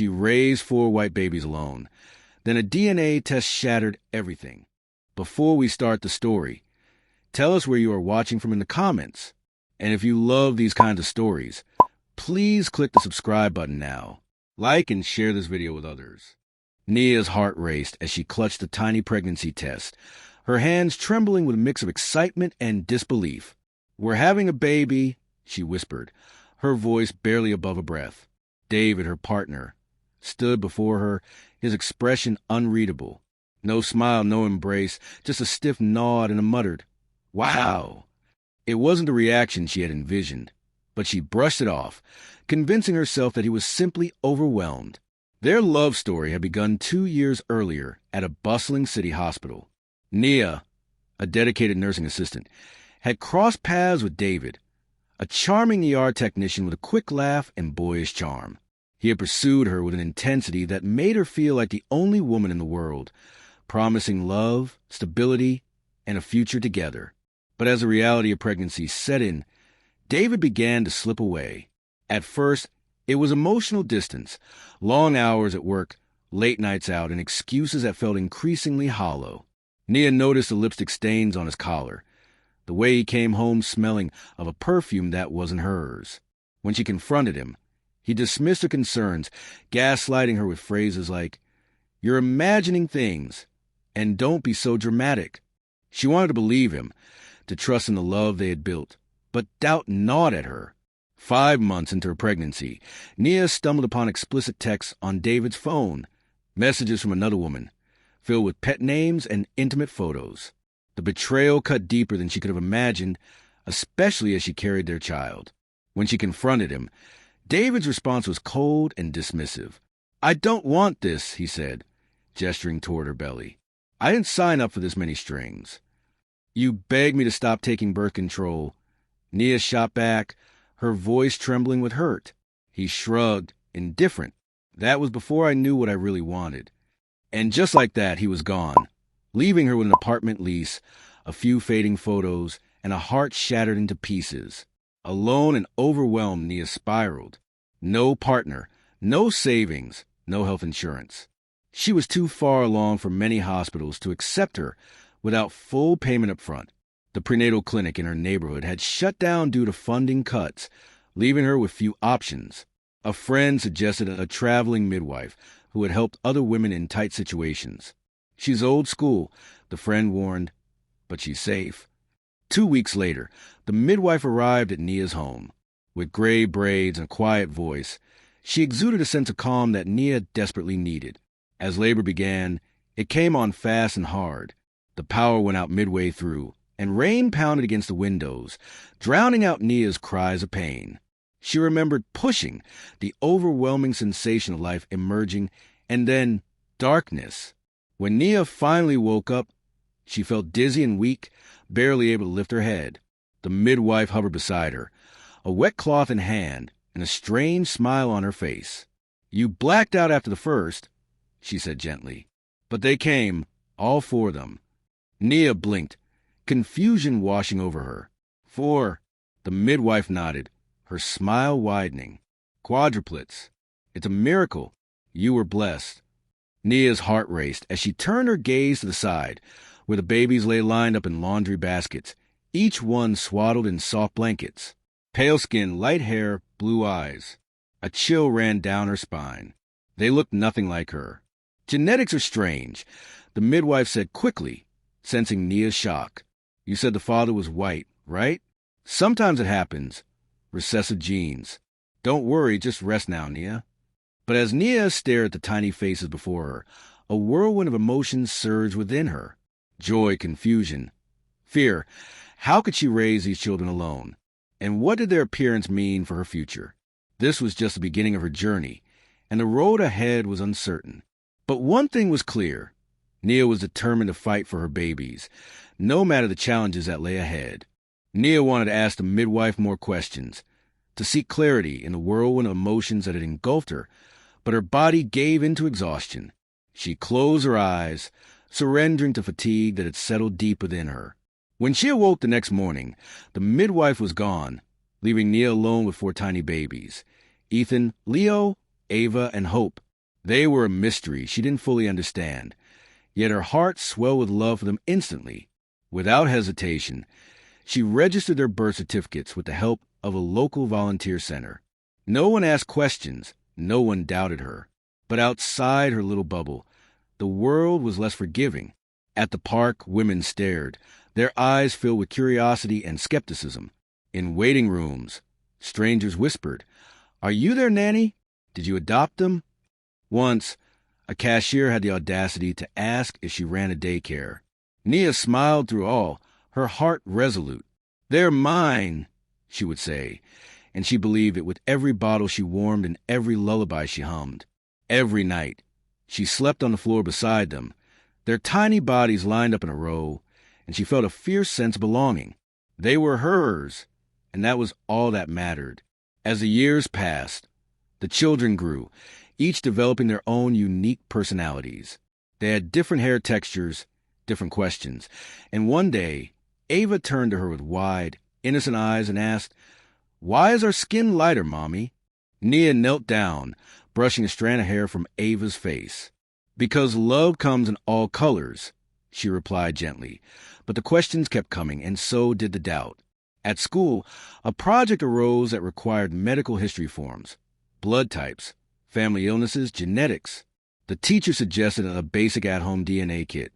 She raised 4 white babies alone. Then a DNA test shattered everything. Before we start the story, tell us where you are watching from in the comments. And if you love these kinds of stories, please click the subscribe button now. Like and share this video with others. Nia's heart raced as she clutched the tiny pregnancy test, her hands trembling with a mix of excitement and disbelief. "We're having a baby," she whispered, her voice barely above a breath. David, her partner, stood before her, his expression unreadable. No smile, no embrace, just a stiff nod and a muttered, "Wow!" It wasn't the reaction she had envisioned, but she brushed it off, convincing herself that he was simply overwhelmed. Their love story had begun 2 years earlier at a bustling city hospital. Nia, a dedicated nursing assistant, had crossed paths with David, a charming ER technician with a quick laugh and boyish charm. He had pursued her with an intensity that made her feel like the only woman in the world, promising love, stability, and a future together. But as the reality of pregnancy set in, David began to slip away. At first, it was emotional distance, long hours at work, late nights out, and excuses that felt increasingly hollow. Nia noticed the lipstick stains on his collar, the way he came home smelling of a perfume that wasn't hers. When she confronted him, he dismissed her concerns, gaslighting her with phrases like, "You're imagining things, and don't be so dramatic." She wanted to believe him, to trust in the love they had built, but doubt gnawed at her. 5 months into her pregnancy, Nia stumbled upon explicit texts on David's phone, messages from another woman, filled with pet names and intimate photos. The betrayal cut deeper than she could have imagined, especially as she carried their child. When she confronted him, David's response was cold and dismissive. "I don't want this," he said, gesturing toward her belly. "I didn't sign up for this many strings." "You begged me to stop taking birth control." Nia shot back, her voice trembling with hurt. He shrugged, indifferent. "That was before I knew what I really wanted." And just like that, he was gone, leaving her with an apartment lease, a few fading photos, and a heart shattered into pieces. Alone and overwhelmed, Nia spiraled. No partner, no savings, no health insurance. She was too far along for many hospitals to accept her without full payment up front. The prenatal clinic in her neighborhood had shut down due to funding cuts, leaving her with few options. A friend suggested a traveling midwife who had helped other women in tight situations. "She's old school," the friend warned, "but she's safe." 2 weeks later, the midwife arrived at Nia's home. With gray braids and a quiet voice, she exuded a sense of calm that Nia desperately needed. As labor began, it came on fast and hard. The power went out midway through, and rain pounded against the windows, drowning out Nia's cries of pain. She remembered pushing, the overwhelming sensation of life emerging, and then darkness. When Nia finally woke up, she felt dizzy and weak, barely able to lift her head. The midwife hovered beside her, a wet cloth in hand, and a strange smile on her face. "You blacked out after the first," she said gently. "But they came, all 4 of them." Nia blinked, confusion washing over her. "4. The midwife nodded, her smile widening. "Quadruplets. It's a miracle. You were blessed." Nia's heart raced as she turned her gaze to the side, where the babies lay lined up in laundry baskets, each one swaddled in soft blankets. Pale skin, light hair, blue eyes. A chill ran down her spine. They looked nothing like her. "Genetics are strange," the midwife said quickly, sensing Nia's shock. "You said the father was white, right? Sometimes it happens. Recessive genes. Don't worry, just rest now, Nia." But as Nia stared at the tiny faces before her, a whirlwind of emotions surged within her. Joy, confusion, fear. How could she raise these children alone? And what did their appearance mean for her future? This was just the beginning of her journey, and the road ahead was uncertain. But one thing was clear. Nia was determined to fight for her babies, no matter the challenges that lay ahead. Nia wanted to ask the midwife more questions, to seek clarity in the whirlwind of emotions that had engulfed her, but her body gave into exhaustion. She closed her eyes, surrendering to fatigue that had settled deep within her. When she awoke the next morning, the midwife was gone, leaving Nia alone with 4 tiny babies: Ethan, Leo, Ava, and Hope. They were a mystery she didn't fully understand, yet her heart swelled with love for them instantly. Without hesitation, she registered their birth certificates with the help of a local volunteer center. No one asked questions, no one doubted her. But outside her little bubble, the world was less forgiving. At the park, women stared, their eyes filled with curiosity and skepticism. In waiting rooms, strangers whispered, "Are you their nanny? Did you adopt them?" Once, a cashier had the audacity to ask if she ran a daycare. Nia smiled through all, her heart resolute. "They're mine," she would say, and she believed it with every bottle she warmed and every lullaby she hummed. Every night, she slept on the floor beside them, their tiny bodies lined up in a row, and she felt a fierce sense of belonging. They were hers, and that was all that mattered. As the years passed, the children grew, each developing their own unique personalities. They had different hair textures, different questions, and one day, Ava turned to her with wide, innocent eyes and asked, "Why is our skin lighter, Mommy?" Nia knelt down, brushing a strand of hair from Ava's face. "Because love comes in all colors," she replied gently, but the questions kept coming, and so did the doubt. At school, a project arose that required medical history forms, blood types, family illnesses, genetics. The teacher suggested a basic at-home DNA kit,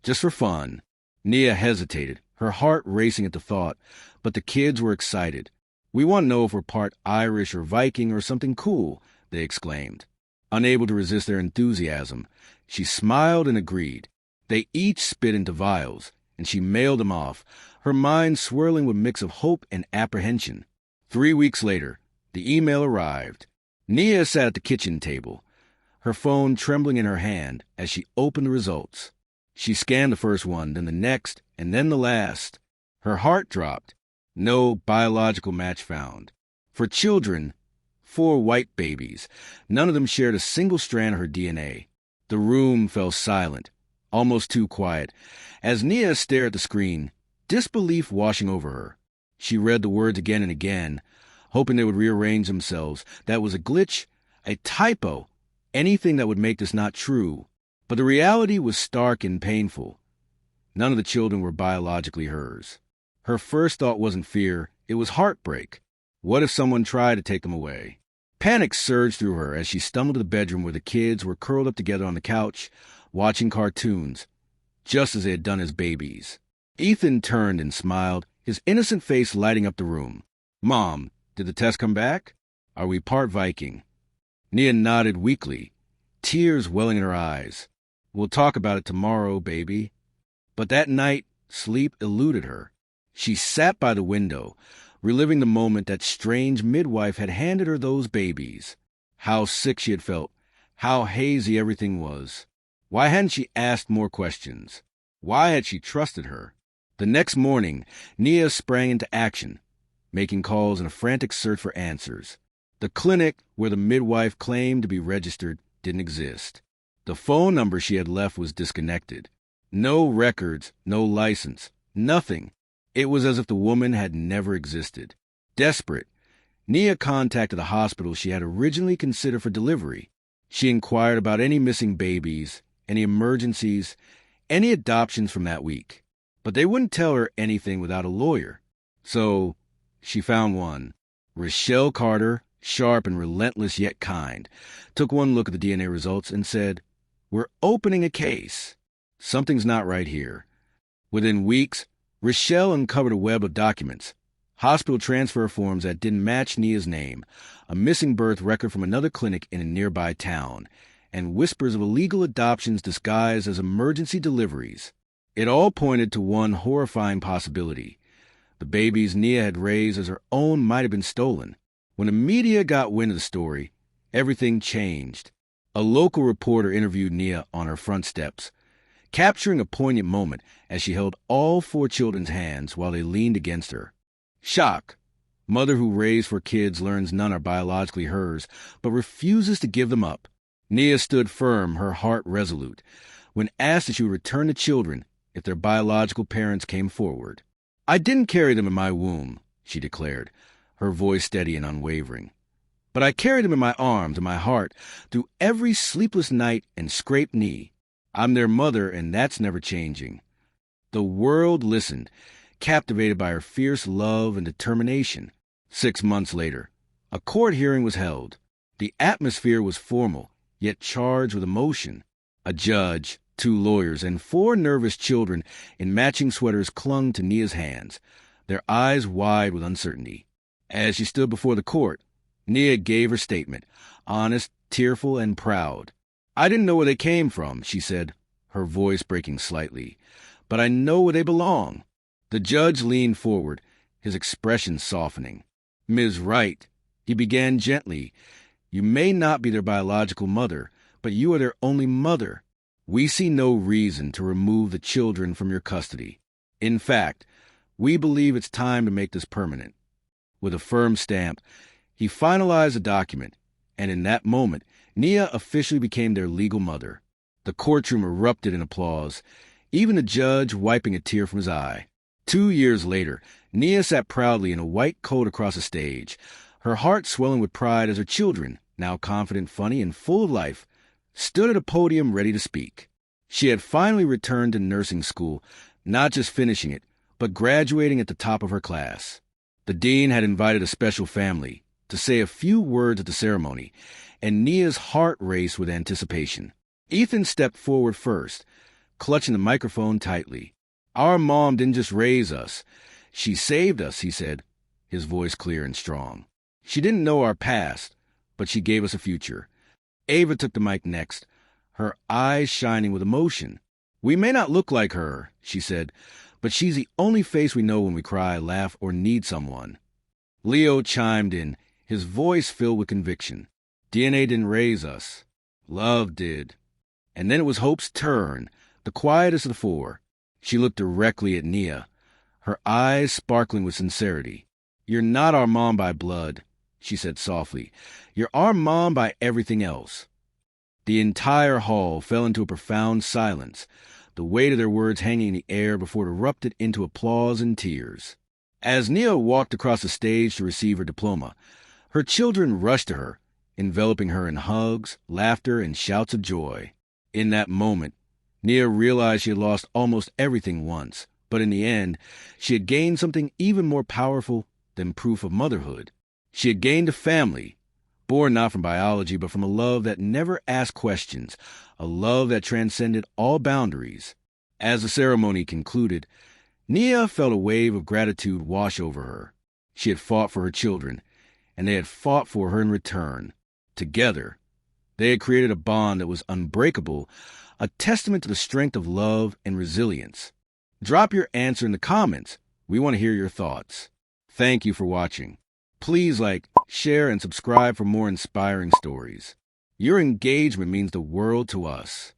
just for fun. Nia hesitated, her heart racing at the thought, but the kids were excited. "We want to know if we're part Irish or Viking or something cool," they exclaimed. Unable to resist their enthusiasm, she smiled and agreed. They each spit into vials, and she mailed them off, her mind swirling with a mix of hope and apprehension. 3 weeks later, the email arrived. Nia sat at the kitchen table, her phone trembling in her hand as she opened the results. She scanned the first one, then the next, and then the last. Her heart dropped. No biological match found. For children, 4 white babies, none of them shared a single strand of her DNA. The room fell silent, almost too quiet, as Nia stared at the screen, disbelief washing over her. She read the words again and again, hoping they would rearrange themselves. That was a glitch, a typo, anything that would make this not true. But the reality was stark and painful. None of the children were biologically hers. Her first thought wasn't fear, it was heartbreak. What if someone tried to take them away? Panic surged through her as she stumbled to the bedroom where the kids were curled up together on the couch, watching cartoons, just as they had done as babies. Ethan turned and smiled, his innocent face lighting up the room. "Mom, did the test come back? Are we part Viking?" Nia nodded weakly, tears welling in her eyes. "We'll talk about it tomorrow, baby." But that night, sleep eluded her. She sat by the window, reliving the moment that strange midwife had handed her those babies. How sick she had felt, how hazy everything was. Why hadn't she asked more questions? Why had she trusted her? The next morning, Nia sprang into action, making calls in a frantic search for answers. The clinic where the midwife claimed to be registered didn't exist. The phone number she had left was disconnected. No records, no license, nothing. It was as if the woman had never existed. Desperate, Nia contacted the hospital she had originally considered for delivery. She inquired about any missing babies, any emergencies, any adoptions from that week. But they wouldn't tell her anything without a lawyer. So she found one. Rochelle Carter, sharp and relentless yet kind, took one look at the DNA results and said, "We're opening a case. Something's not right here." Within weeks, Rochelle uncovered a web of documents, hospital transfer forms that didn't match Nia's name, a missing birth record from another clinic in a nearby town, and whispers of illegal adoptions disguised as emergency deliveries. It all pointed to one horrifying possibility. The babies Nia had raised as her own might have been stolen. When the media got wind of the story, everything changed. A local reporter interviewed Nia on her front steps, capturing a poignant moment as she held all 4 children's hands while they leaned against her. Shock. Mother who raised 4 kids learns none are biologically hers, but refuses to give them up. Nia stood firm, her heart resolute. When asked if she would return the children if their biological parents came forward. "I didn't carry them in my womb," she declared, her voice steady and unwavering. But I carried them in my arms and my heart through every sleepless night and scraped knee. I'm their mother, and that's never changing. The world listened, captivated by her fierce love and determination. 6 months later, a court hearing was held. The atmosphere was formal, yet charged with emotion. A judge, 2 lawyers, and 4 nervous children in matching sweaters clung to Nia's hands, their eyes wide with uncertainty. As she stood before the court, Nia gave her statement, honest, tearful, and proud. I didn't know where they came from, she said, her voice breaking slightly, but I know where they belong. The judge leaned forward, his expression softening. Ms. Wright, he began gently, you may not be their biological mother, but you are their only mother. We see no reason to remove the children from your custody. In fact, we believe it's time to make this permanent. With a firm stamp, he finalized the document, and in that moment, Nia officially became their legal mother. The courtroom erupted in applause, even the judge wiping a tear from his eye. 2 years later, Nia sat proudly in a white coat across the stage, her heart swelling with pride as her children, now confident, funny, and full of life, stood at a podium ready to speak. She had finally returned to nursing school, not just finishing it, but graduating at the top of her class. The dean had invited a special family to say a few words at the ceremony, and Nia's heart raced with anticipation. Ethan stepped forward first, clutching the microphone tightly. Our mom didn't just raise us. She saved us, he said, his voice clear and strong. She didn't know our past, but she gave us a future. Ava took the mic next, her eyes shining with emotion. We may not look like her, she said, but she's the only face we know when we cry, laugh, or need someone. Leo chimed in, his voice filled with conviction. DNA didn't raise us. Love did. And then it was Hope's turn, the quietest of the 4. She looked directly at Nia, her eyes sparkling with sincerity. You're not our mom by blood, she said softly. You're our mom by everything else. The entire hall fell into a profound silence, the weight of their words hanging in the air before it erupted into applause and tears. As Nia walked across the stage to receive her diploma, her children rushed to her, enveloping her in hugs, laughter, and shouts of joy. In that moment, Nia realized she had lost almost everything once, but in the end, she had gained something even more powerful than proof of motherhood. She had gained a family, born not from biology, but from a love that never asked questions, a love that transcended all boundaries. As the ceremony concluded, Nia felt a wave of gratitude wash over her. She had fought for her children, and they had fought for her in return. Together, they had created a bond that was unbreakable, a testament to the strength of love and resilience. Drop your answer in the comments. We want to hear your thoughts. Thank you for watching. Please like, share, and subscribe for more inspiring stories. Your engagement means the world to us.